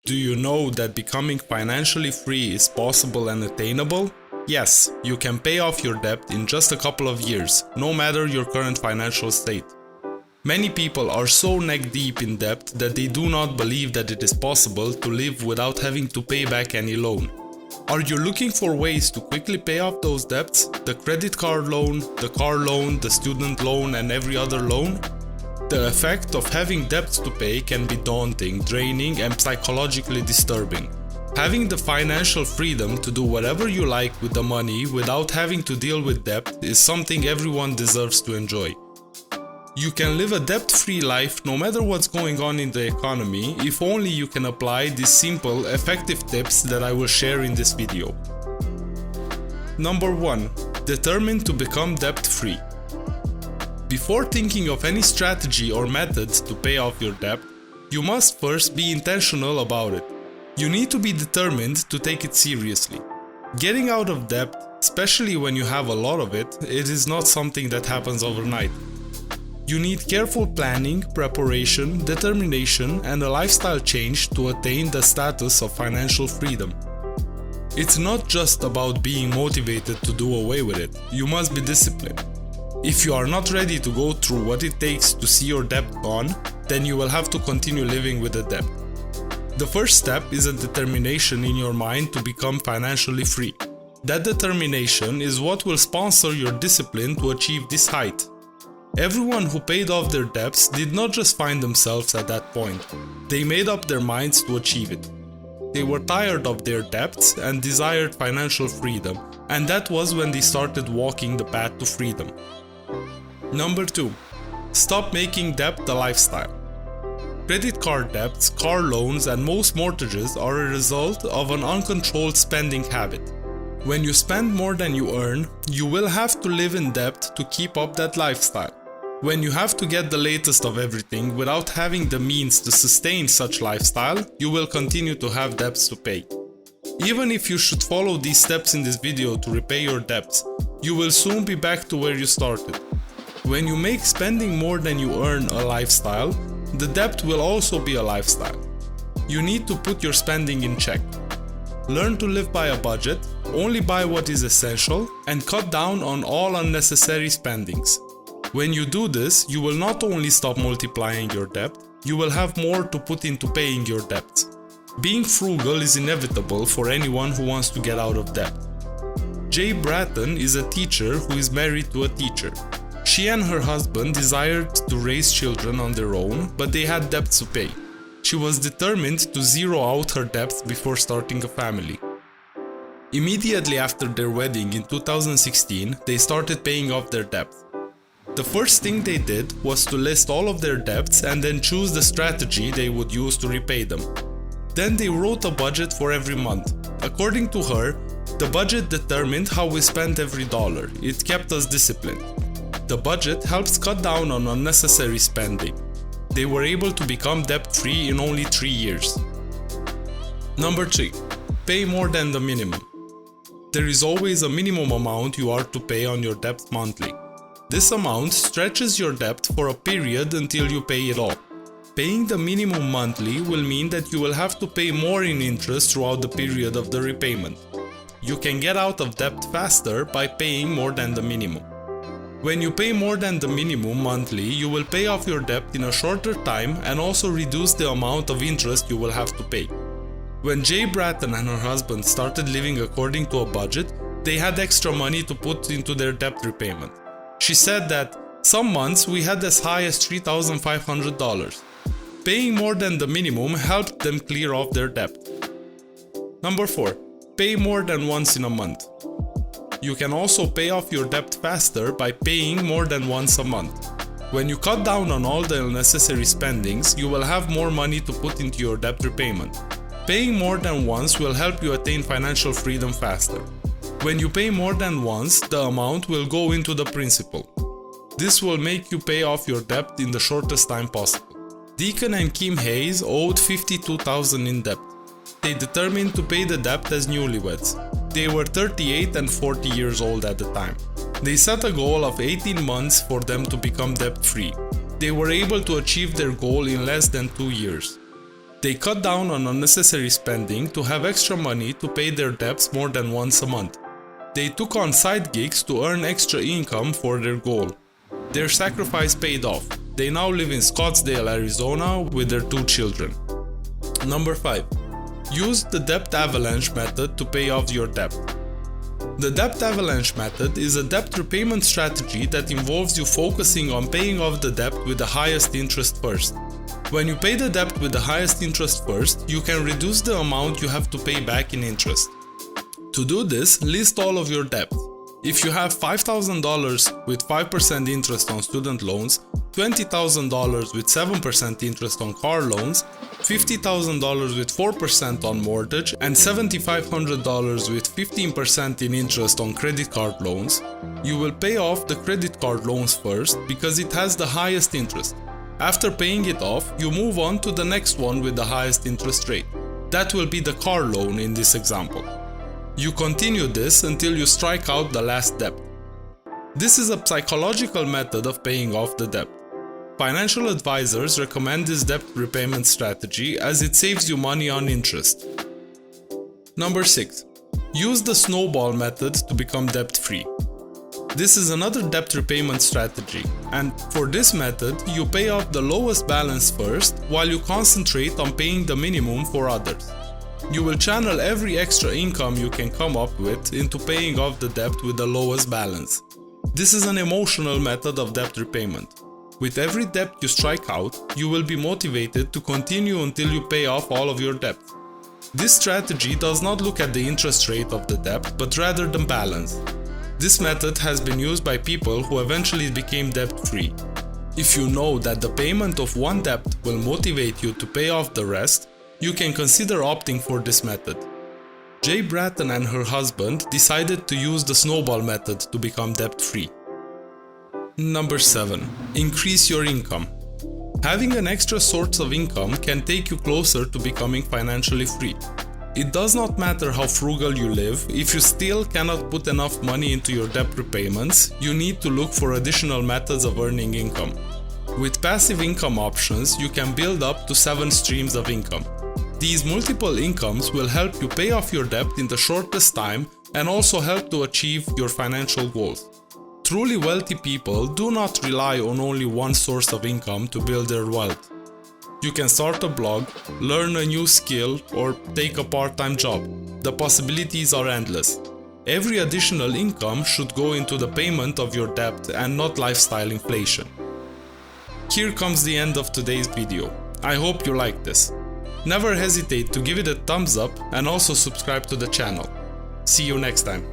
Do you know that becoming financially free is possible and attainable? Yes, you can pay off your debt in just a couple of years, no matter your current financial state. Many people are so neck deep in debt that they do not believe that it is possible to live without having to pay back any loan. Are you looking for ways to quickly pay off those debts? The credit card loan, the car loan, the student loan, and every other loan? The effect of having debts to pay can be daunting, draining, and psychologically disturbing. Having the financial freedom to do whatever you like with the money without having to deal with debt is something everyone deserves to enjoy. You can live a debt-free life no matter what's going on in the economy if only you can apply these simple, effective tips that I will share in this video. Number 1. Determine to become debt-free. Before thinking of any strategy or methods to pay off your debt, you must first be intentional about it. You need to be determined to take it seriously. Getting out of debt, especially when you have a lot of it, it is not something that happens overnight. You need careful planning, preparation, determination, and a lifestyle change to attain the status of financial freedom. It's not just about being motivated to do away with it, you must be disciplined. If you are not ready to go through what it takes to see your debt gone, then you will have to continue living with the debt. The first step is a determination in your mind to become financially free. That determination is what will sponsor your discipline to achieve this height. Everyone who paid off their debts did not just find themselves at that point. They made up their minds to achieve it. They were tired of their debts and desired financial freedom, and that was when they started walking the path to freedom. Number 2. Stop making debt a lifestyle. Credit card debts, car loans, and most mortgages are a result of an uncontrolled spending habit. When you spend more than you earn, you will have to live in debt to keep up that lifestyle. When you have to get the latest of everything without having the means to sustain such lifestyle, you will continue to have debts to pay. Even if you should follow these steps in this video to repay your debts, you will soon be back to where you started. When you make spending more than you earn a lifestyle, the debt will also be a lifestyle. You need to put your spending in check. Learn to live by a budget, only buy what is essential, and cut down on all unnecessary spendings. When you do this, you will not only stop multiplying your debt, you will have more to put into paying your debts. Being frugal is inevitable for anyone who wants to get out of debt. Jay Bratton is a teacher who is married to a teacher. She and her husband desired to raise children on their own, but they had debts to pay. She was determined to zero out her debts before starting a family. Immediately after their wedding in 2016, they started paying off their debts. The first thing they did was to list all of their debts and then choose the strategy they would use to repay them. Then they wrote a budget for every month. According to her, the budget determined how we spent every dollar. It kept us disciplined. The budget helps cut down on unnecessary spending. They were able to become debt-free in only 3 years. Number 3. Pay more than the minimum. There is always a minimum amount you are to pay on your debt monthly. This amount stretches your debt for a period until you pay it all. Paying the minimum monthly will mean that you will have to pay more in interest throughout the period of the repayment. You can get out of debt faster by paying more than the minimum. When you pay more than the minimum monthly, you will pay off your debt in a shorter time and also reduce the amount of interest you will have to pay. When Jay Bratton and her husband started living according to a budget, they had extra money to put into their debt repayment. She said that some months we had as high as $3,500. Paying more than the minimum helped them clear off their debt. Number 4. Pay more than once in a month. You can also pay off your debt faster by paying more than once a month. When you cut down on all the unnecessary spendings, you will have more money to put into your debt repayment. Paying more than once will help you attain financial freedom faster. When you pay more than once, the amount will go into the principal. This will make you pay off your debt in the shortest time possible. Deacon and Kim Hayes owed $52,000 in debt. They determined to pay the debt as newlyweds. They were 38 and 40 years old at the time. They set a goal of 18 months for them to become debt-free. They were able to achieve their goal in less than 2 years. They cut down on unnecessary spending to have extra money to pay their debts more than once a month. They took on side gigs to earn extra income for their goal. Their sacrifice paid off. They now live in Scottsdale, Arizona with their 2 children. Number 5. Use the debt avalanche method to pay off your debt. The debt avalanche method is a debt repayment strategy that involves you focusing on paying off the debt with the highest interest first. When you pay the debt with the highest interest first, you can reduce the amount you have to pay back in interest. To do this, list all of your debt. If you have $5,000 with 5% interest on student loans, $20,000 with 7% interest on car loans, $50,000 with 4% on mortgage, and $7,500 with 15% in interest on credit card loans, you will pay off the credit card loans first because it has the highest interest. After paying it off, you move on to the next one with the highest interest rate. That will be the car loan in this example. You continue this until you strike out the last debt. This is a psychological method of paying off the debt. Financial advisors recommend this debt repayment strategy as it saves you money on interest. Number 6. Use the snowball method to become debt-free. This is another debt repayment strategy, and for this method, you pay off the lowest balance first while you concentrate on paying the minimum for others. You will channel every extra income you can come up with into paying off the debt with the lowest balance. This is an emotional method of debt repayment. With every debt you strike out, you will be motivated to continue until you pay off all of your debt. This strategy does not look at the interest rate of the debt, but rather the balance. This method has been used by people who eventually became debt-free. If you know that the payment of one debt will motivate you to pay off the rest, you can consider opting for this method. Jay Bratton and her husband decided to use the snowball method to become debt-free. Number 7. Increase your income. Having an extra source of income can take you closer to becoming financially free. It does not matter how frugal you live, if you still cannot put enough money into your debt repayments, you need to look for additional methods of earning income. With passive income options, you can build up to 7 streams of income. These multiple incomes will help you pay off your debt in the shortest time and also help to achieve your financial goals. Truly wealthy people do not rely on only one source of income to build their wealth. You can start a blog, learn a new skill, or take a part-time job. The possibilities are endless. Every additional income should go into the payment of your debt and not lifestyle inflation. Here comes the end of today's video. I hope you liked this. Never hesitate to give it a thumbs up and also subscribe to the channel. See you next time.